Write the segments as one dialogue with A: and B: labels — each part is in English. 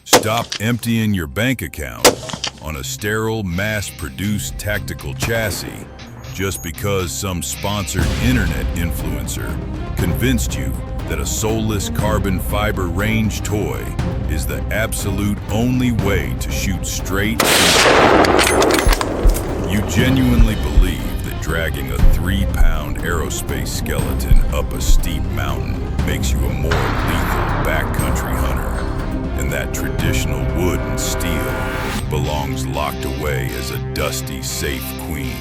A: Stop emptying your bank account on a sterile, mass-produced tactical chassis just because some sponsored internet influencer convinced you that a soulless carbon fiber range toy is the absolute only way to shoot straight. You genuinely believe that dragging a 3-pound aerospace skeleton up a steep mountain makes you a more lethal backcountry hunter, and that traditional wood and steel belongs locked away as a dusty, safe queen.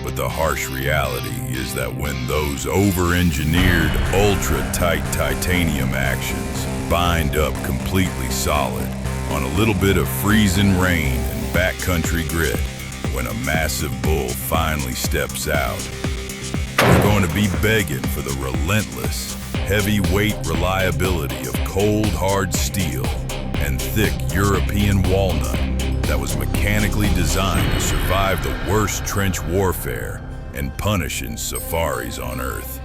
A: But the harsh reality is that when those over-engineered, ultra-tight titanium actions bind up completely solid on a little bit of freezing rain and backcountry grit, when a massive bull finally steps out, you're going to be begging for the relentless, heavyweight reliability of cold, hard steel and thick European walnut that was mechanically designed to survive the worst trench warfare and punishing safaris on Earth.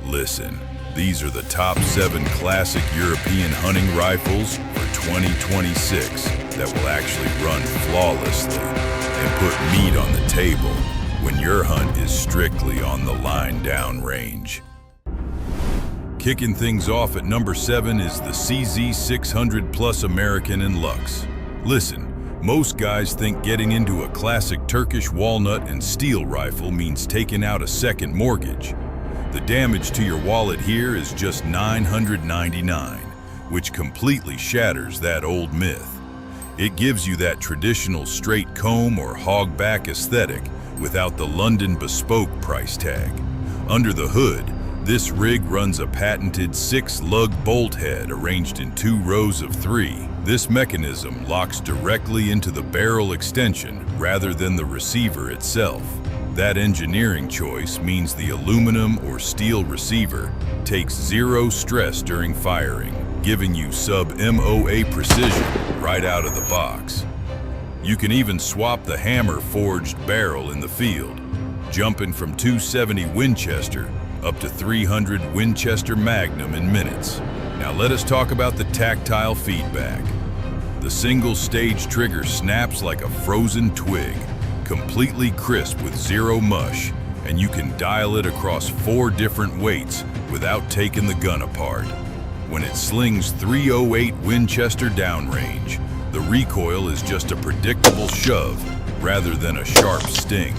A: Listen, these are the top 7 classic European hunting rifles for 2026 that will actually run flawlessly and put meat on the table when your hunt is strictly on the line down range. Kicking things off at number 7 is the CZ600 Plus American in Lux. Listen, most guys think getting into a classic Turkish walnut and steel rifle means taking out a second mortgage. The damage to your wallet here is just $999, which completely shatters that old myth. It gives you that traditional straight comb or hogback aesthetic without the London bespoke price tag. Under the hood, this rig runs a patented 6-lug bolt head arranged in 2 rows of 3. This mechanism locks directly into the barrel extension rather than the receiver itself. That engineering choice means the aluminum or steel receiver takes 0 stress during firing, giving you sub-MOA precision right out of the box. You can even swap the hammer-forged barrel in the field, jumping from 270 Winchester up to 300 Winchester Magnum in minutes. Now let us talk about the tactile feedback. The single-stage trigger snaps like a frozen twig, completely crisp with 0 mush, and you can dial it across 4 different weights without taking the gun apart. When it slings 308 Winchester downrange, the recoil is just a predictable shove rather than a sharp sting.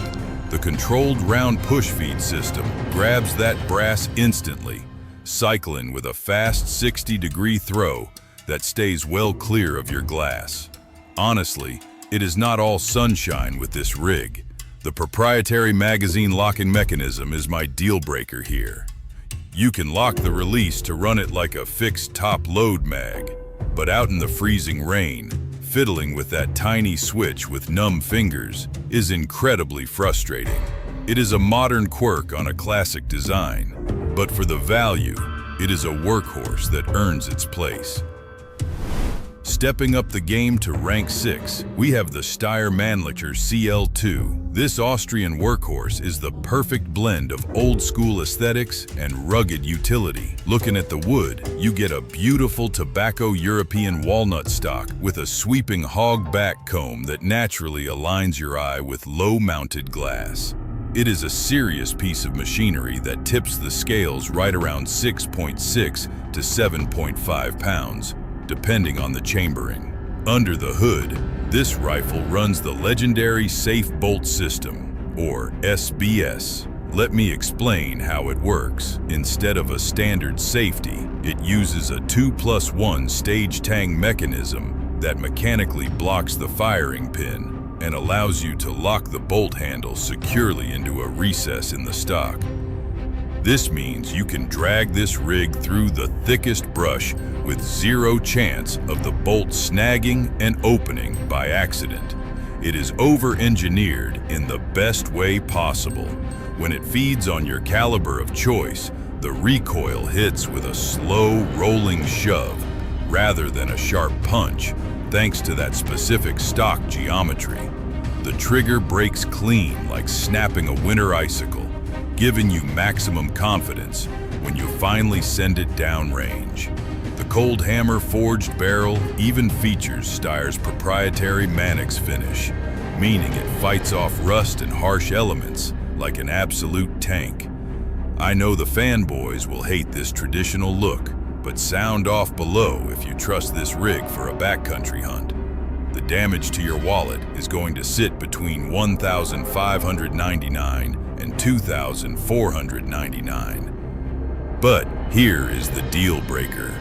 A: The controlled round push feed system grabs that brass instantly, cycling with a fast 60-degree throw that stays well clear of your glass. Honestly, it is not all sunshine with this rig. The proprietary magazine locking mechanism is my deal breaker here. You can lock the release to run it like a fixed top load mag, but out in the freezing rain, fiddling with that tiny switch with numb fingers is incredibly frustrating. It is a modern quirk on a classic design, but for the value, it is a workhorse that earns its place. Stepping up the game to rank 6, we have the Steyr Mannlicher CL2. This Austrian workhorse is the perfect blend of old-school aesthetics and rugged utility. Looking at the wood, you get a beautiful tobacco European walnut stock with a sweeping hog-back comb that naturally aligns your eye with low-mounted glass. It is a serious piece of machinery that tips the scales right around 6.6 to 7.5 pounds. Depending on the chambering. Under the hood, this rifle runs the legendary Safe Bolt System, or SBS. Let me explain how it works. Instead of a standard safety, it uses a 2+1 stage tang mechanism that mechanically blocks the firing pin and allows you to lock the bolt handle securely into a recess in the stock. This means you can drag this rig through the thickest brush with 0 chance of the bolt snagging and opening by accident. It is over-engineered in the best way possible. When it feeds on your caliber of choice, the recoil hits with a slow, rolling shove rather than a sharp punch, thanks to that specific stock geometry. The trigger breaks clean like snapping a winter icicle, giving you maximum confidence when you finally send it downrange. The cold hammer forged barrel even features Steyr's proprietary Mannlicher finish, meaning it fights off rust and harsh elements like an absolute tank. I know the fanboys will hate this traditional look, but sound off below if you trust this rig for a backcountry hunt. The damage to your wallet is going to sit between $1,599 and $2,499. But here is the deal breaker.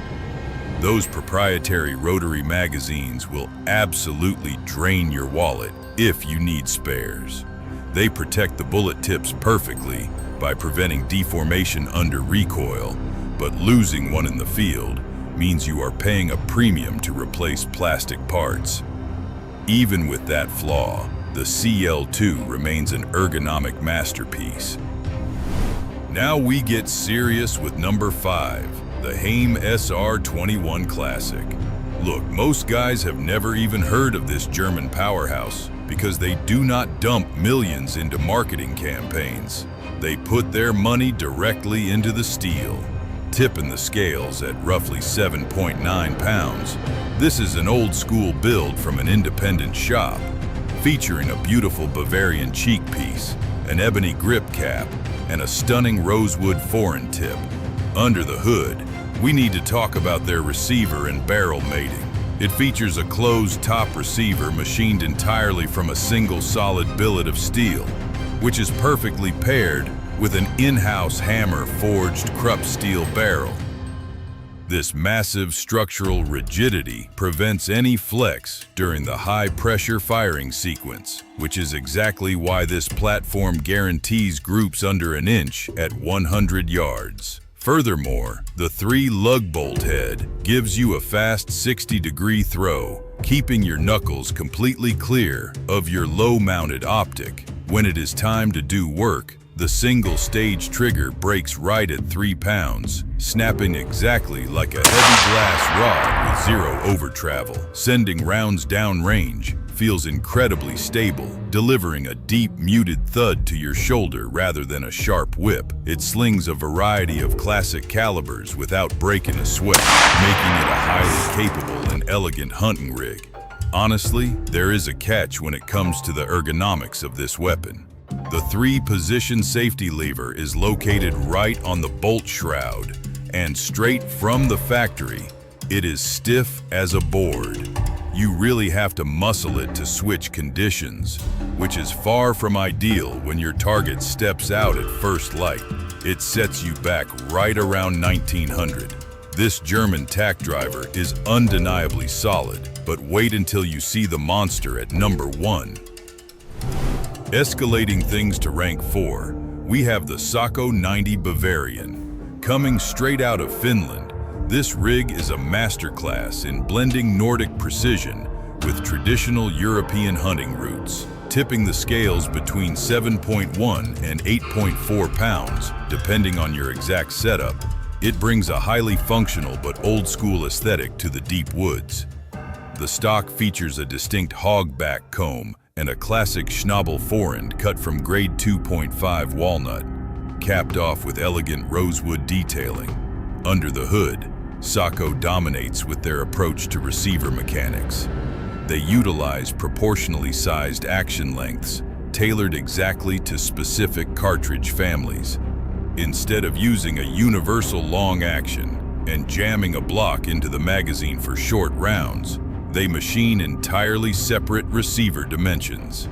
A: Those proprietary rotary magazines will absolutely drain your wallet if you need spares. They protect the bullet tips perfectly by preventing deformation under recoil, but losing one in the field means you are paying a premium to replace plastic parts. Even with that flaw, the CL2 remains an ergonomic masterpiece. Now we get serious with number 5, the Heym SR21 Classic. Look, most guys have never even heard of this German powerhouse because they do not dump millions into marketing campaigns. They put their money directly into the steel, tipping the scales at roughly 7.9 pounds. This is an old school build from an independent shop, featuring a beautiful Bavarian cheek piece, an ebony grip cap, and a stunning rosewood foreign tip. Under the hood, we need to talk about their receiver and barrel mating. It features a closed top receiver machined entirely from a single solid billet of steel, which is perfectly paired with an in-house hammer-forged Krupp steel barrel. This massive structural rigidity prevents any flex during the high-pressure firing sequence, which is exactly why this platform guarantees groups under an inch at 100 yards. Furthermore, the 3-lug bolt head gives you a fast 60-degree throw, keeping your knuckles completely clear of your low-mounted optic. When it is time to do work, the single-stage trigger breaks right at 3 pounds, snapping exactly like a heavy glass rod with zero over-travel. Sending rounds downrange feels incredibly stable, delivering a deep, muted thud to your shoulder rather than a sharp whip. It slings a variety of classic calibers without breaking a sweat, making it a highly capable and elegant hunting rig. Honestly, there is a catch when it comes to the ergonomics of this weapon. The 3-position safety lever is located right on the bolt shroud, and straight from the factory, it is stiff as a board. You really have to muscle it to switch conditions, which is far from ideal when your target steps out at first light. It sets you back right around 1900. This German tack driver is undeniably solid, but wait until you see the monster at number 1. Escalating things to rank 4, we have the Sako 90 Bavarian. Coming straight out of Finland, this rig is a masterclass in blending Nordic precision with traditional European hunting roots, tipping the scales between 7.1 and 8.4 pounds, depending on your exact setup. It brings a highly functional but old-school aesthetic to the deep woods. The stock features a distinct hogback comb and a classic schnabel forend cut from grade 2.5 walnut, capped off with elegant rosewood detailing. Under the hood, Sako dominates with their approach to receiver mechanics. They utilize proportionally sized action lengths, tailored exactly to specific cartridge families. Instead of using a universal long action and jamming a block into the magazine for short rounds, they machine entirely separate receiver dimensions.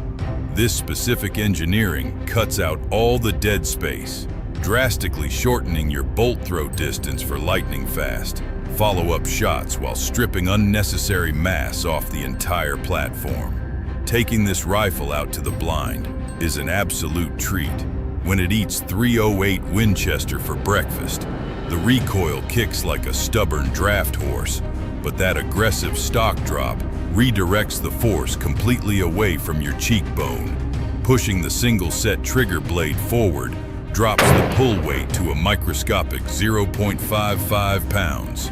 A: This specific engineering cuts out all the dead space, drastically shortening your bolt throw distance for lightning-fast follow-up shots while stripping unnecessary mass off the entire platform. Taking this rifle out to the blind is an absolute treat. When it eats 308 Winchester for breakfast, the recoil kicks like a stubborn draft horse, but that aggressive stock drop redirects the force completely away from your cheekbone. Pushing the single-set trigger blade forward drops the pull weight to a microscopic 0.55 pounds.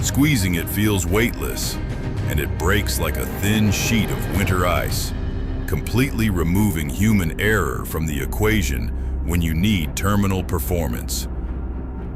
A: Squeezing it feels weightless, and it breaks like a thin sheet of winter ice, completely removing human error from the equation when you need terminal performance.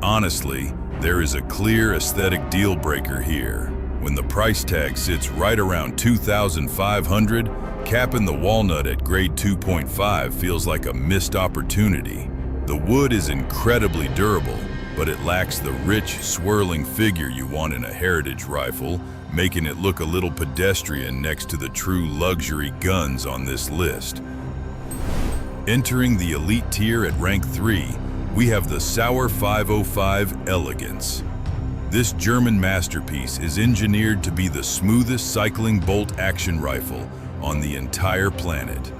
A: Honestly, There is a clear aesthetic deal breaker here. When the price tag sits right around $2,500, capping the walnut at grade 2.5 feels like a missed opportunity. The wood is incredibly durable, but it lacks the rich, swirling figure you want in a heritage rifle, making it look a little pedestrian next to the true luxury guns on this list. Entering the elite tier at rank 3, we have the Sauer 505 Elegance. This German masterpiece is engineered to be the smoothest cycling bolt-action rifle on the entire planet.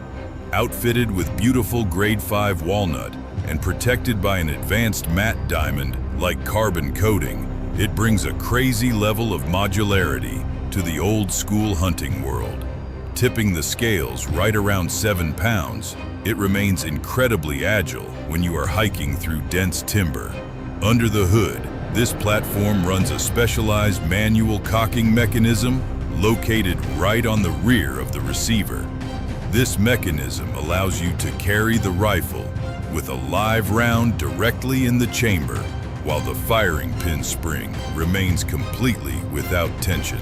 A: Outfitted with beautiful grade 5 walnut and protected by an advanced matte diamond-like carbon coating, it brings a crazy level of modularity to the old-school hunting world. Tipping the scales right around 7 pounds, it remains incredibly agile when you are hiking through dense timber. Under the hood, this platform runs a specialized manual cocking mechanism located right on the rear of the receiver. This mechanism allows you to carry the rifle with a live round directly in the chamber, while the firing pin spring remains completely without tension.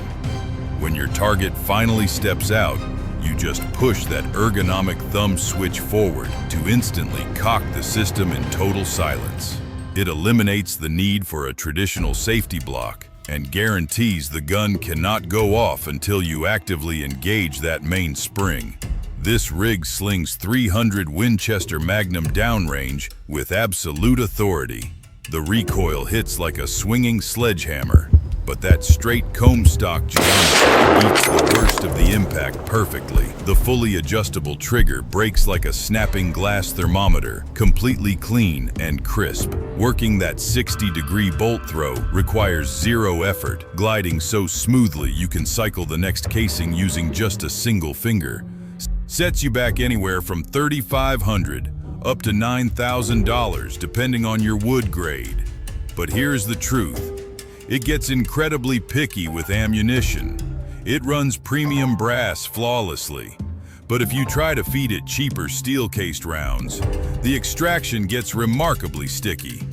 A: When your target finally steps out, you just push that ergonomic thumb switch forward to instantly cock the system in total silence. It eliminates the need for a traditional safety block and guarantees the gun cannot go off until you actively engage that main spring. This rig slings 300 Winchester Magnum downrange with absolute authority. The recoil hits like a swinging sledgehammer, but that straight comb stock geometry beats the worst of the impact perfectly. The fully adjustable trigger breaks like a snapping glass thermometer, completely clean and crisp. Working that 60-degree bolt throw requires zero effort, gliding so smoothly you can cycle the next casing using just a single finger. Sets you back anywhere from $3,500 up to $9,000 depending on your wood grade. But here's the truth. It gets incredibly picky with ammunition. It runs premium brass flawlessly. But if you try to feed it cheaper steel-cased rounds, the extraction gets remarkably sticky.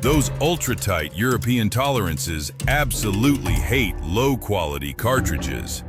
A: Those ultra-tight European tolerances absolutely hate low-quality cartridges.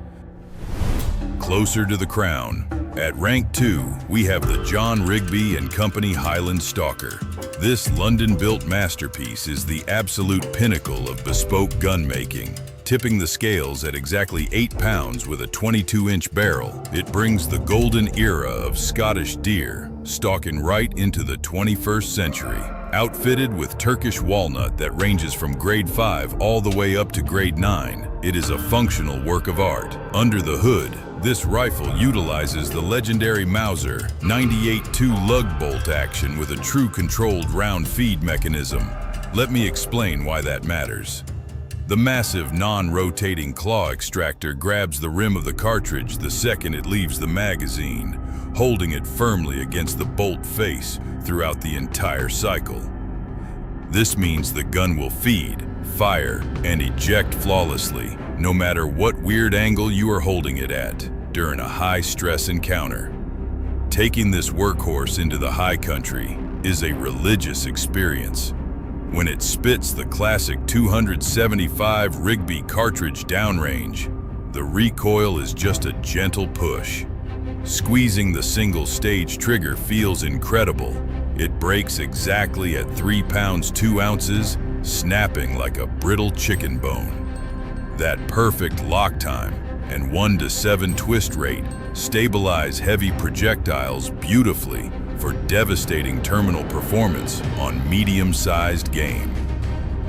A: Closer to the crown, at rank 2, we have the John Rigby & Company Highland Stalker. This London-built masterpiece is the absolute pinnacle of bespoke gun making. Tipping the scales at exactly 8 pounds with a 22-inch barrel, it brings the golden era of Scottish deer, stalking right into the 21st century. Outfitted with Turkish walnut that ranges from grade 5 all the way up to grade 9, it is a functional work of art. Under the hood, this rifle utilizes the legendary Mauser M98 two-lug bolt action with a true controlled round feed mechanism. Let me explain why that matters. The massive non-rotating claw extractor grabs the rim of the cartridge the second it leaves the magazine, holding it firmly against the bolt face throughout the entire cycle. This means the gun will feed, fire, and eject flawlessly, no matter what weird angle you are holding it at during a high-stress encounter. Taking this workhorse into the high country is a religious experience. When it spits the classic 275 Rigby cartridge downrange, the recoil is just a gentle push. Squeezing the single-stage trigger feels incredible. It breaks exactly at 3 pounds 2 ounces, snapping like a brittle chicken bone. That perfect lock time and 1-to-7 twist rate stabilize heavy projectiles beautifully for devastating terminal performance on medium-sized game.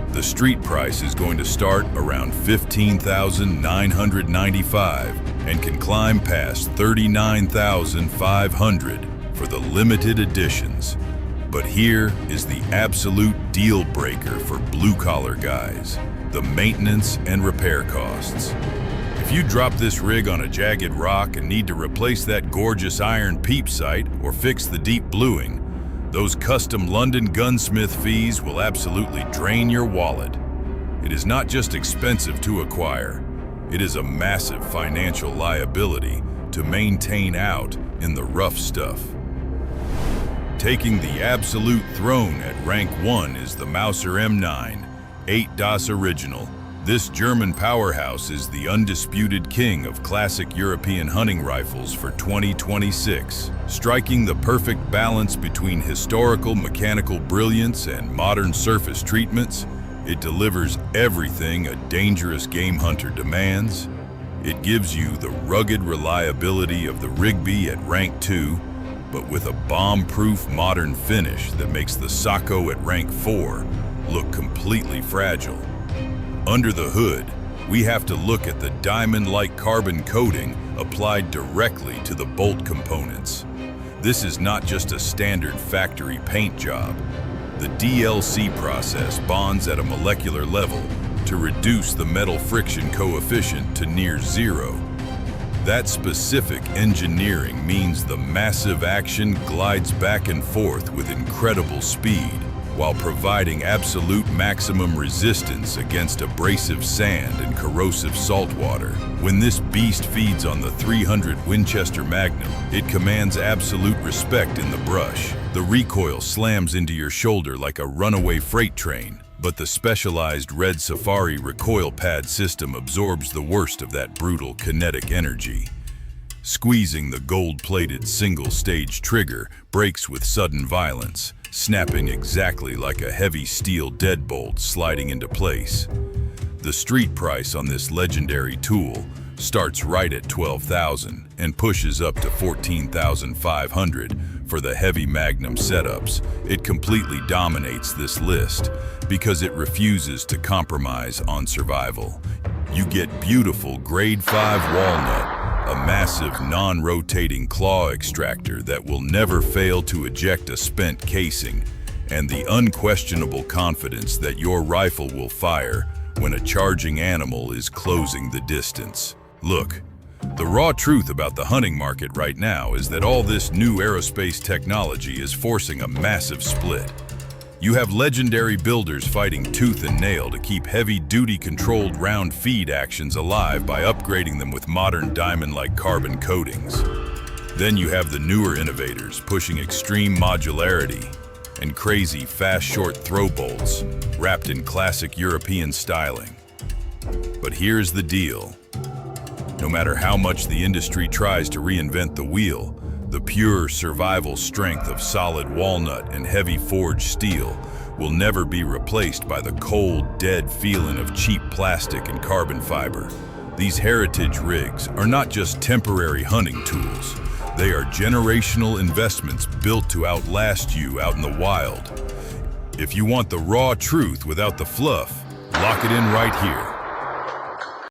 A: The street price is going to start around $15,995 and can climb past $39,500 for the limited editions. But here is the absolute deal breaker for blue-collar guys: the maintenance and repair costs. If you drop this rig on a jagged rock and need to replace that gorgeous iron peep sight or fix the deep bluing, those custom London gunsmith fees will absolutely drain your wallet. It is not just expensive to acquire, it is a massive financial liability to maintain out in the rough stuff. Taking the absolute throne at rank 1 is the Mauser M9, 98 Das Original. This German powerhouse is the undisputed king of classic European hunting rifles for 2026, striking the perfect balance between historical mechanical brilliance and modern surface treatments. It delivers everything a dangerous game hunter demands. It gives you the rugged reliability of the Rigby at rank 2, but with a bomb-proof modern finish that makes the Sako at rank 4 look completely fragile. Under the hood, we have to look at the diamond-like carbon coating applied directly to the bolt components. This is not just a standard factory paint job. The DLC process bonds at a molecular level to reduce the metal friction coefficient to near zero. That specific engineering means the massive action glides back and forth with incredible speed, while providing absolute maximum resistance against abrasive sand and corrosive saltwater. When this beast feeds on the .300 Winchester Magnum, it commands absolute respect in the brush. The recoil slams into your shoulder like a runaway freight train, but the specialized Red Safari recoil pad system absorbs the worst of that brutal kinetic energy. Squeezing the gold-plated single-stage trigger breaks with sudden violence, snapping exactly like a heavy steel deadbolt sliding into place. The street price on this legendary tool starts right at $12,000 and pushes up to $14,500 for the heavy Magnum setups. It completely dominates this list because it refuses to compromise on survival. You get beautiful grade 5 walnut, a massive non-rotating claw extractor that will never fail to eject a spent casing, and the unquestionable confidence that your rifle will fire when a charging animal is closing the distance. Look, the raw truth about the hunting market right now is that all this new aerospace technology is forcing a massive split. You have legendary builders fighting tooth and nail to keep heavy-duty controlled round feed actions alive by upgrading them with modern diamond-like carbon coatings. Then you have the newer innovators pushing extreme modularity and crazy fast short throw bolts wrapped in classic European styling. But here's the deal. No matter how much the industry tries to reinvent the wheel, the pure survival strength of solid walnut and heavy forged steel will never be replaced by the cold, dead feeling of cheap plastic and carbon fiber. These heritage rigs are not just temporary hunting tools. They are generational investments built to outlast you out in the wild. If you want the raw truth without the fluff, lock it in right here.